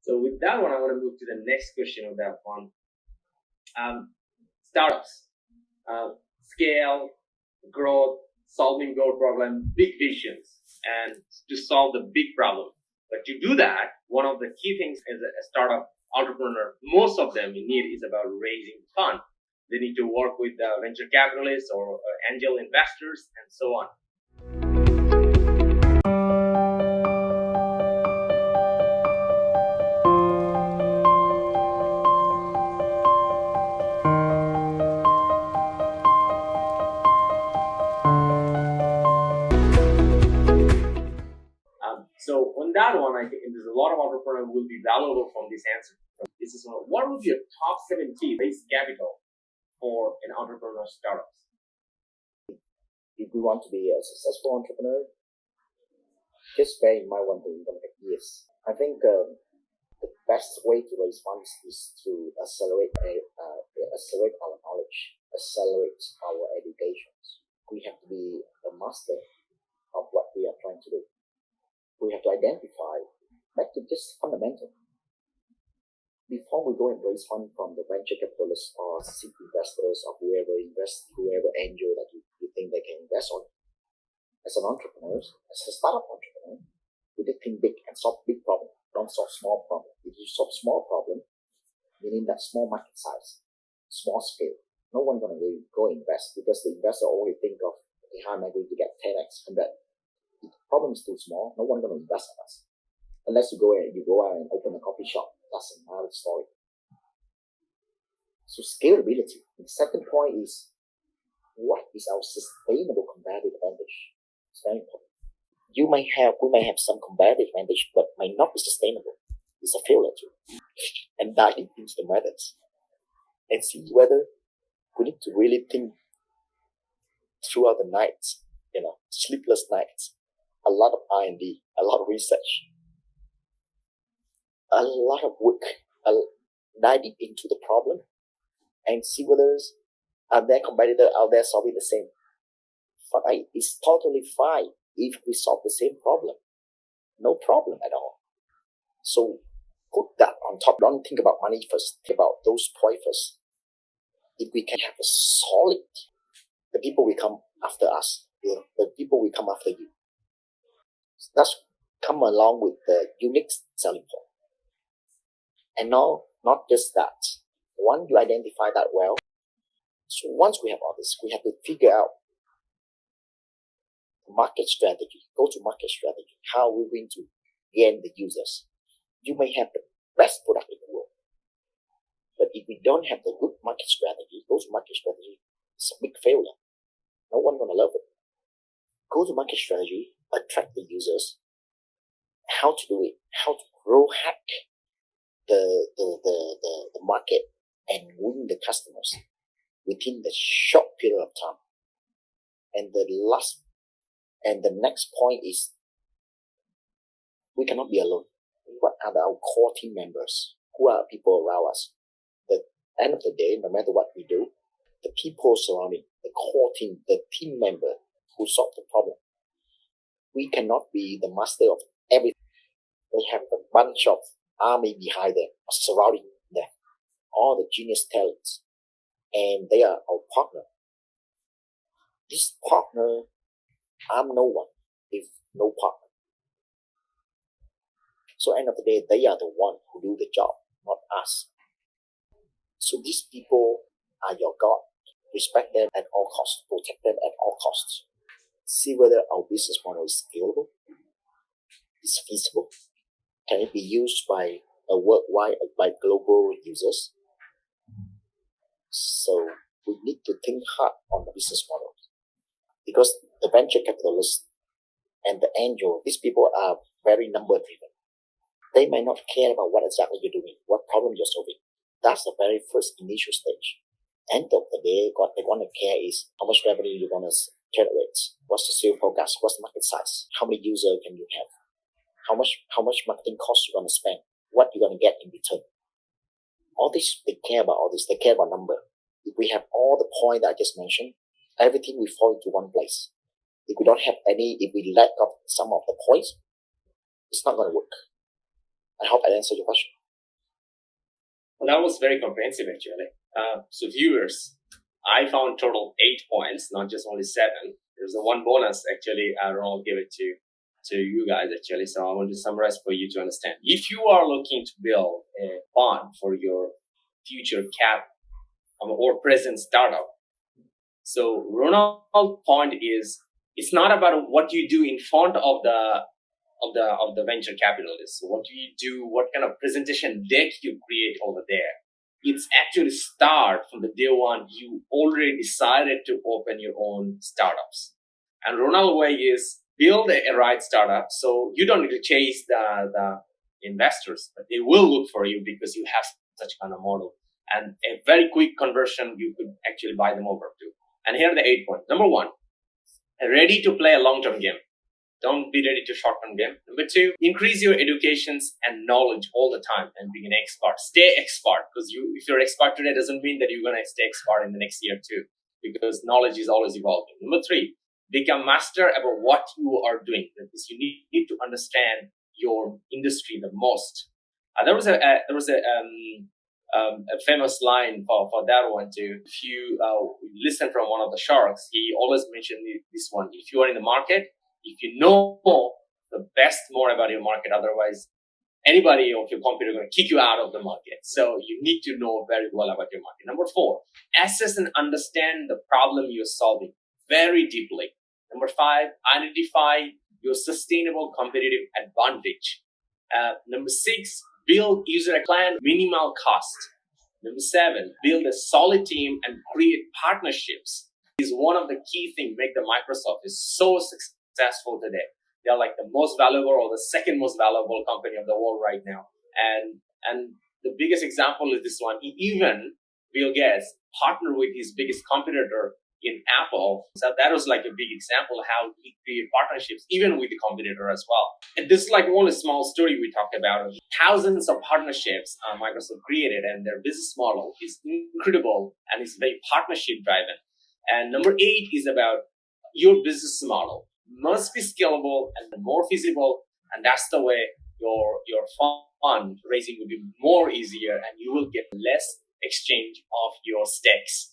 So with that one, I want to move to the next question of that one. Startups, scale, growth, solving growth problem, big visions, and to solve the big problem. But to do that, one of the key things as a startup entrepreneur, most of them you need is about raising funds. They need to work with venture capitalists or angel investors and so on. So on that one, I think there's a lot of entrepreneurs will be valuable from this answer. This is what would be a top 7 key raise capital for an entrepreneur startups? If we want to be a successful entrepreneur, just bear in mind one thing: years. I think the best way to raise funds is to accelerate our knowledge, accelerate our educations. We have to be a master of what we are trying to do. We have to identify back to just fundamental. Before we go and raise funds from the venture capitalists or seed investors or whoever angel that you think they can invest on, as an entrepreneur, as a startup entrepreneur, we need to think big and solve big problems. Don't solve small problems. If you solve small problem, meaning that small market size, small scale, no one's going to really go invest because the investor always think of, okay, how am I going to get 10x, 100? If the problem is too small, no one's going to invest in us. Unless you go out and open a coffee shop. That's another story. So scalability. The second point is, what is our sustainable competitive advantage? It's very important. We may have some competitive advantage, but may not be sustainable. It's a failure too. And dive into the methods and see whether we need to really think throughout the nights, sleepless nights, a lot of R&D, a lot of research, a lot of work, diving into the problem and see whether are there competitors out there solving the same. Fine. It's totally fine if we solve the same problem. No problem at all. So put that on top. Don't think about money first. Think about those points first. If we can have a solid, the people will come after us. The people will come after you. That's come along with the unique selling point. And now, not just that. Once you identify that well, so once we have all this, we have to figure out market strategy, go-to-market strategy. How are we going to gain the users? You may have the best product in the world, but if we don't have the good market strategy, go-to-market strategy, it's a big failure. No one's gonna love it. Go-to-market strategy, attract the users. How to do it? How to hack the market and win the customers within the short period of time. And the next point is, we cannot be alone. What are our core team members? Who are people around us? At the end of the day, no matter what we do, the people surrounding, the core team, the team member who solve the problem. We cannot be the master of everything. We have a bunch of army behind them, surrounding them, all the genius talents, and they are our partner. This partner, I'm no one if no partner. So end of the day, they are the one who do the job, not us. So these people are your God. Respect them at all costs. Protect them at all costs. See whether our business model is scalable, is feasible. Can it be used by a worldwide, by global users? So we need to think hard on the business model, because the venture capitalists and the angel, these people are very number driven. They might not care about what exactly you're doing, what problem you're solving. That's the very first initial stage. End of the day, what they want to care is how much revenue you want to generate, what's the sales forecast, what's the market size, how many users can you have, how much marketing costs you're going to spend, what you're going to get in return. All this, they care about all this. They care about number. If we have all the points that I just mentioned, everything will fall into one place. If we don't have any, if we lack of some of the points, it's not going to work. I hope I answered your question. Well, that was very comprehensive, actually. So viewers, I found total 8 points, not just only 7. There's a one bonus, actually. Ronald gave it to you guys, actually. So I want to summarize for you to understand. If you are looking to build a fund for your future cap or present startup, so Ronald's point is, it's not about what you do in front of the venture capitalists. So what do you do? What kind of presentation deck you create over there? It's actually start from the day one. You already decided to open your own startups. And Ronald's way is build a right startup. So you don't need to chase the investors, but they will look for you because you have such kind of model. And a very quick conversion, you could actually buy them over too. And here are the 8 points. Number 1, ready to play a long-term game. Don't be ready to short-term game. Number 2, increase your educations and knowledge all the time and be an expert. Stay expert, because if you're expert today, doesn't mean that you're going to stay expert in the next year too, because knowledge is always evolving. Number 3, become master about what you are doing. Because you need to understand your industry the most. There was a famous line for that one too. If you listen from one of the sharks, he always mentioned this one. If you are in the market, if you know the best more about your market, otherwise anybody of your competitor is going to kick you out of the market. So you need to know very well about your market. Number 4, assess and understand the problem you're solving very deeply. Number 5, identify your sustainable competitive advantage. Number 6, build user client minimal cost. Number 7, build a solid team and create partnerships. Is one of the key things make the Microsoft is so successful today. They're like the most valuable or the second most valuable company of the world right now. And the biggest example is this one. Even Bill Gates partnered with his biggest competitor in Apple. So that was like a big example of how he created partnerships, even with the competitor as well. And this is like only a small story we talked about. Thousands of partnerships Microsoft created, and their business model is incredible and it's very partnership driven. And number 8 is about your business model must be scalable and more feasible. And that's the way your fund raising will be more easier, and you will get less exchange of your stakes.